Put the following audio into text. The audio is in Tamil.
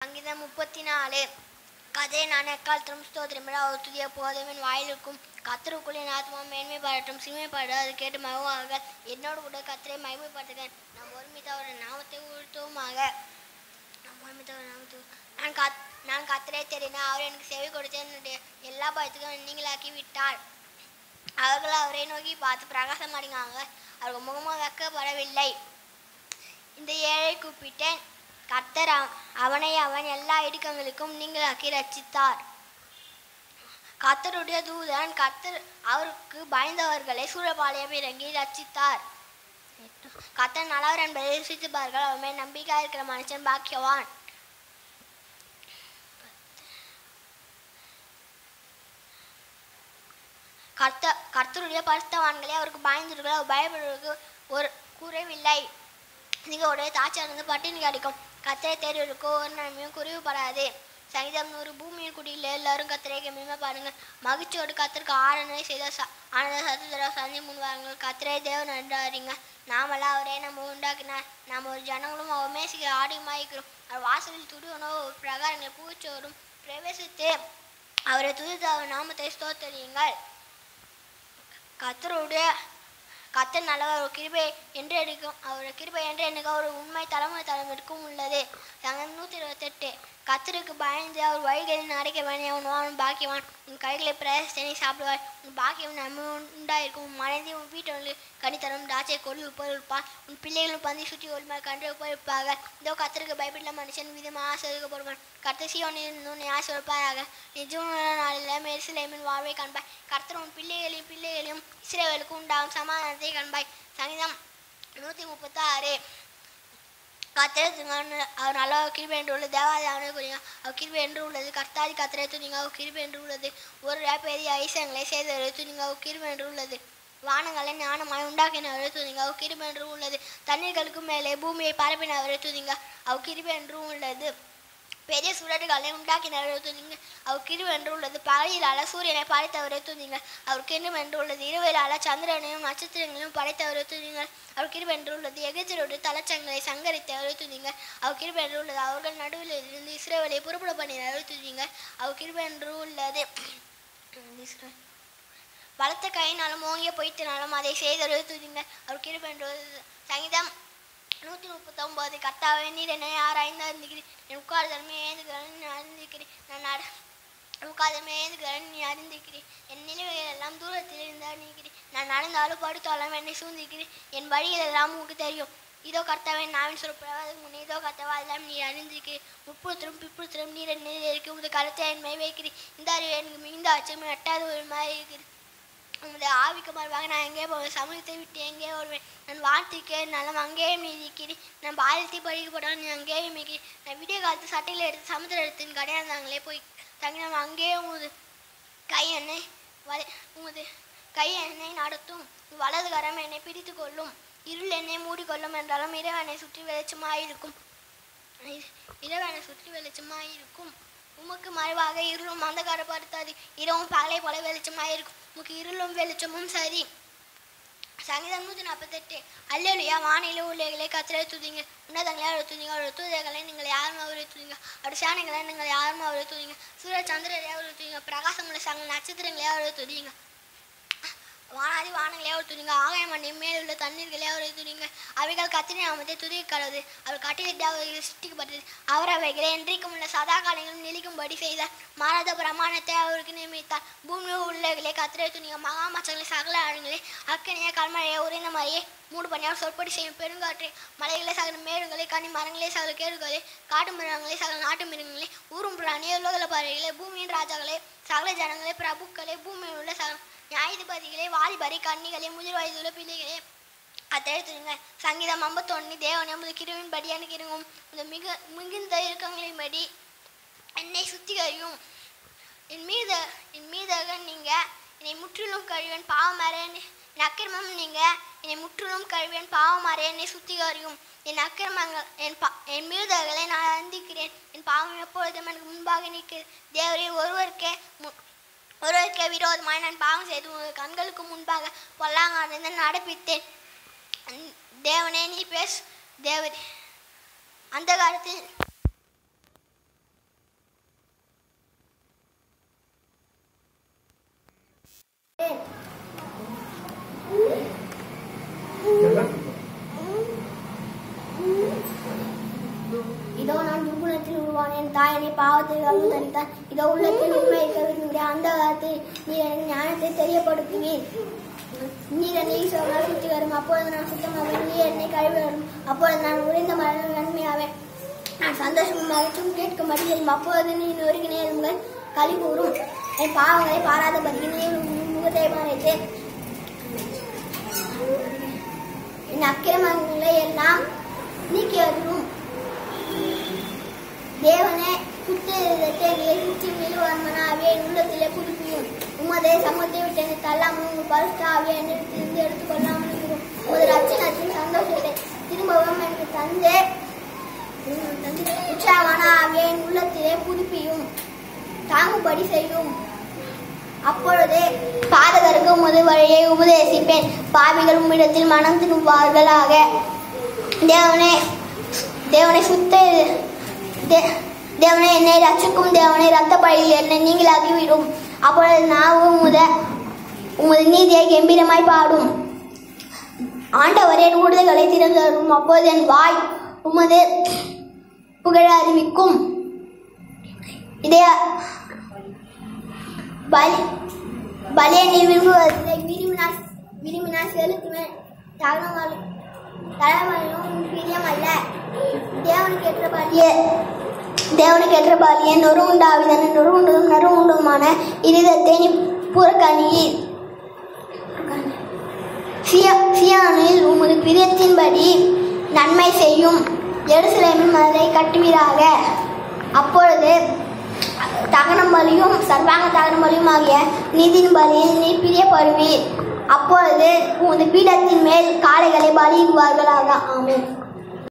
சங்கீதம் 34. கதை நான் எக்காலத்திலும் ஸ்தோத்திரமிட அவர் துதிய போதவின் வாயிலுக்கும் கத்தருக்குள் என் ஆத்மா மேன்மை பாடட்டும் சிறுமைப்பாடு அது கேட்டு மகவாக என்னோடு கூட கத்தரை மகிமைப்படுத்துகிறேன். நாம் ஒருமித்த அவருடைய நாமத்தை உயர்த்துவோமாக. நான் கத்தரை தேடினேன், அவர் எனக்கு செவி கொடுத்து என்னுடைய எல்லா பயத்துக்கும் நீங்களாக்கி விட்டார். அவர்கள் அவரை நோக்கி பார்த்து பிரகாசம் அடைந்தாங்க, அவர்கள் முகமாக வைக்கப்படவில்லை. இந்த ஏழை கூப்பிட்டேன், கர்த்தர் அவனை அவன் எல்லா இடுக்கங்களுக்கும் நீங்களாக்கி ரட்சித்தார். கர்த்தருடைய தூதன் கர்த்தர் அவருக்கு பயந்தவர்களை சூழபாளையம் இறங்கி ரட்சித்தார். கர்த்தர் நல்லவர் என்பதை ருசித்துப்பார்கள், அவமே நம்பிக்கையா இருக்கிற மனுஷன் பாக்கியவான். கர்த்தருடைய பரிசுத்தவான்களே அவருக்கு பயந்துர்கள், அவர் பயப்படுவதற்கு ஒரு குறைவில்லை. நீங்கள் உடைய தாட்சியிலிருந்து பட்டினி கிடைக்கும், கத்தரை தேடுவதற்கோ ஒரு நன்மையும் குறைவுபடாது. சங்கீதம் 100. பூமியின் குடியில் எல்லாரும் கத்தரை மேன்மை பாருங்கள், மகிழ்ச்சியோடு கத்தருக்கு ஆராதனை செய்த ஆனந்த சத்துதர சந்தி முன்வாருங்கள். கத்தரை தேவன் நன்றாரிங்க, நாமெல்லாம் அவரே நம்ம உண்டாக்கினார், நாம் ஒரு ஜனங்களும் அவர் மேசிக்க ஆடியுமாயிருக்கிறோம். அவர் வாசலில் துடுவனோ பிரகாரங்கள் பூச்சோடும் பிரவேசித்து அவரை துதித்து அவர் நாமத்தை ஸ்தோத்தரியுங்கள். கத்தர் நல்லவர், கிருபை என்று எடுக்கும், அவர் கிருபை என்று எனக்கு ஒரு உண்மை தலைமுறைக்கும் உள்ளது. சங்கீதம் 128. கத்தருக்கு பயந்து அவர் வழிகளில் நடக்க வேண்டிய அவன் பாக்கியவான். உன் கைகளை பிரயசனை சாப்பிடுவார், உன் பாக்கியம் நன்மை உண்டாயிருக்கும். உன் மனைவி உன் வீட்டு கனித்தரும் திராட்சை கொள்ளு உப்பருப்பான், உன் பிள்ளைகளும் பந்தி சுற்றி ஒருமாய் கன்று உப்பருப்பாக. இதோ கத்தருக்கு பயப்பட மனுஷன் விதமாக ஆசீர்வதிக்கப்படுவான். கர்த்தர் சீயோனில் உன்னை ஆசீர்வதிப்பாராக, நீ ஜீவனுள்ள நாளில் எருசலேமின் வாழ்வை காண்பாய். கர்த்தர் உன் பிள்ளைகளையும் இஸ்ரவேலுக்கு உண்டாகும் சமாதானத்தை காண்பாய். சங்கீதம் 136. கர்த்தரை அவர் நல்ல கிருபை என்று உள்ளது, தேவாதான குறிங்க அவர் கிருபை என்று உள்ளது. கர்த்தாதி கர்த்தரை துணிங்க அவர் கிருபை என்று உள்ளது. ஒரு பெரிய ஐசங்களை செய்தவரை துணிங்க அவர் கிருபை என்று உள்ளது. வானங்களை ஞானமாய் உண்டாக்கினவரை துணிங்க அவர் கிருபை என்று உள்ளது. தண்ணீர்களுக்கு மேலே பூமியை பரப்பினவரை துணிங்க அவர் கிருபை என்று உள்ளது. பெரிய சுடர்களை உண்டாக்கினவரை துணிங்க அவர் கிருபை என்று உள்ளது. பகலிலால சூரியனை படைத்தவரை துணிங்க அவர் கிருபை என்று உள்ளது. இரவிலால சந்திரனையும் நட்சத்திரங்களையும் படைத்தவரை துணிங்க அவர் கிருபை என்று உள்ளது. எகிப்தியருடைய தலச்சங்களை சங்கரித்தவரை துணிங்க அவர் கிருபை என்று உள்ளது. அவர்கள் நடுவில் இருந்து இஸ்ரவேலை புறப்பட பண்ணினவரை துணிங்க அவர் கிருபை என்று உள்ளது. பலத்த கையினாலும் ஓங்கிய பொய்த்தினாலும் அதை செய்தவரை துணிங்க அவர் கிருபை என்று உள்ளது. சங்கீதம் 139. கர்த்தாவே நீர் என்னை ஆராய்ந்து அறிந்திருக்கிறேன், என் உட்கார்தன்மை ஏந்துகிறேன் நீ அறிந்திருக்கிறேன், நான் உட்கார்தன்மை ஏந்துகிறேன் நீ அறிந்திருக்கிறேன், என் நிலைமைகள் எல்லாம் தூரத்தில் இருந்தால் நீக்கிறேன், நான் நடந்தாலும் படுத்தாலும் என்னை சூழ்ந்திருக்கிறேன், என் வழிகள் எல்லாம் உங்களுக்கு தெரியும். இதோ கர்த்தாவே நாவின் சொற்பிரவாத முன்னே இதோ கர்த்தாவா எல்லாம் நீர் அறிந்திருக்கிறேன், முற்புறத்திலும் பிற்புறத்திலும் நீர் என்னை இருக்கிற உமது கருத்தை என் மை வைக்கிறேன், இந்த அறிவு எனக்கு மிகுந்த அச்சம் எட்டாத ஒரு மாதிரி இருக்கிறேன். உமது ஆவிக்கு மறுவாக நான் எங்கே போவேன், சமூகத்தை விட்டு எங்கே வருவேன், நான் வாழ்த்திருக்கேன் நலம் அங்கேயும் நீ இருக்கிறேன், நான் பாலத்தை படிக்கப்பட்டாலும் நீ அங்கேயும் இருக்கிறேன், நான் விடிய காலத்து சட்டையில் எடுத்து சமுத்திரத்தின் கடையாந்தாங்களே போய் தங்கினோம், அங்கேயே உமது கை என்னை நடத்தும், வலது கரம் என்னை பிடித்து கொள்ளும், இருள் என்னை மூடிக்கொள்ளும் என்றாலும் இரவனை சுற்றி வெளிச்சமாயிருக்கும். உமக்கு மறைவாக இருளும் அந்தகாரப்படுத்தாது, இரவும் பகலை போல வெளிச்சமாயிருக்கும், உமக்கு இருளும் வெளிச்சமும் சரி. சங்கீதம் 148. அல்லேலூயா, வானிலை உள்ளே கர்த்தரை துதிங்க, உன்னதங்களை அவரை துதிங்க, அவருடைய தூதர்களை நீங்கள் யாரும் அவரை துதிங்க, அவருடைய சேனைகளை நீங்கள் யாரும் அவரை துதிங்க, சூரிய சந்திரரை அவரை துதிங்க, பிரகாசமுள்ள சங்க நட்சத்திரங்களே அவரை துதிங்க, வானாதி வானங்களே அவர் துணிங்க, ஆகாய மண்ணின் மேல் உள்ள தண்ணீர்களே அவரை துணிங்க. அவைகள் கர்த்தரின் நாமத்தை துதிக்கிறது, அவர் கட்டளையிட்டு அவைகள் சிருஷ்டிக்கப்பட்டது, அவர் அவைகளை என்றைக்கும் உள்ள சதா காலங்களும் நிலைக்கும்படி செய்தார், மாறாத பிரமாணத்தை அவருக்கு நியமித்தார். பூமியில் உள்ளவர்களே கர்த்தரை துணிங்க, மகாமச்சங்களை சகல ஆளுங்களே அக்கனிய கல்மழையை உறைந்த மாதிரியே மூடு பண்ணியால் சொற்படி செய்யும் பெருங்காற்றை, மலைகளை சகல மேடுகளை கனி மரங்களே சகல கேடுகளே காட்டு மிருகங்களே சகல நாட்டு மிருகங்களே ஊரும் பிராணியே உலக பறவைகளே பூமியின் ராஜாக்களே சகல ஜனங்களே பிரபுக்களே பூமியில் உள்ள சகல நியாயாதிபதிகளே வாலிபரி கன்னிகளே முதிர் வயதுள்ள பிள்ளைகளே கர்த்தரை துதிங்க. சங்கீதம் 51. தேவனே உமது கிருபையின் படி எனக்கு இருங்கும், மிகுந்த இறுக்கங்களின்படி என்னை சுத்திகரியும், என் மீதாக நீங்க என்னை முற்றிலும் கழுவேன் பாவம் அறையன், என் அக்கிரமம் நீங்க என்னை முற்றிலும் கழுவேன் பாவம் அறைய என்னை சுத்திகரியும், என் அக்கிரமங்கள் என் மீதகளை நான் அறிந்திருக்கிறேன், என் பாவம் எப்பொழுதும் எனக்கு முன்பாக நிற்கிறேன். தேவரே ஒருவருக்கே விரோதமாய் நான் பாவம் செய்து உங்கள் கண்களுக்கு முன்பாக பொல்லாங்கானதை நடப்பித்தேன். தேவனே நீ பேசு, தேவரே அந்த காலத்தில் இதோ நான் துர்குணத்தில் உருவானேன். தாய் என்னை பாவத்தில் தரித்தான். இதோ உள்ளத்தில் உண்மை இருக்க விரும்புகிறேன். அந்த காலத்தில் நீ எனக்கு ஞானத்தை தெரியப்படுத்துவேன். நீர் என்னை ஈஸ்வரனால் சுற்றி வரும். அப்பொழுது நான் சுத்தமாவேன். நீ என்னை கழுவி வரும். அப்பொழுது நான் உறைந்த மரணம் நன்மையாவேன். நான் சந்தோஷமும் மகிழ்ச்சியும் கேட்க மடியும். அப்பொழுது நீ நொறுங்கினே உங்கள் களி கூறும். என் பாவங்களை பாராதபடிக்கு நீ முகத்தை மறைத்தேன். என் அக்கிரமங்களை எல்லாம் நீக்கி வரும். தேவனே சுத்தத்தை சுற்றி நிலுவன்மனாவே என் உள்ளத்திலே புதுப்பியும். உமதை சமூகத்தை விட்டு என்னை தள்ளாமல் உங்கள் பரிசுத்தாவே என்னிடத்திலிருந்து எடுத்துக்கொள்ளாமல் இருக்கிறோம். உமது ரட்சணத்தின் சந்தோஷத்தை திரும்பவும் எனக்கு தந்தே உற்சாகமான ஆவியை என் உள்ளத்திலே புதுப்பியும் தாங்கும்படி செய்யும். அப்பொழுதே பாதகருக்கு உமது வழியை உபதேசிப்பேன். பாவிகள் உம்மிடத்தில் மனம் திரும்புவார்களாக. தேவனே என்னை ரட்சிக்கும். தேவனை ரத்த பழியில் என்னை நீங்களாக்கிவிடும். அப்பொழுது நாவும் உமது நீதியை கம்பீரமாய் பாடும். ஆண்டவரே ஊடுதல்களை திறந்தரும். அப்போது என் வாய் உமது புகழ அறிவிக்கும். இதே பலியை நீ விரும்புவதை விரும்பினால் செலுத்துவேன். தலைமையும் பிரியமல்ல. தேவனுக்கு ஏற்ற பலியை நொறுண்டாவிதன் நொறுண்டதும் நறுவுண்டுமான இருதத்தை நீ புறக்கணியி. சியோனில் உமது பிரியத்தின்படி நன்மை செய்யும். எருசலேமில் அதை கட்டுவீராக. அப்பொழுது தகனம் பலியும் சர்வாங்க தகனம் பலியும் ஆகிய நீதியின் பலியை நீ பிரியப்படுவீர். அப்பொழுது உமது பீடத்தின் மேல் காளைகளை பலியிடுவார்களாக. ஆமென்.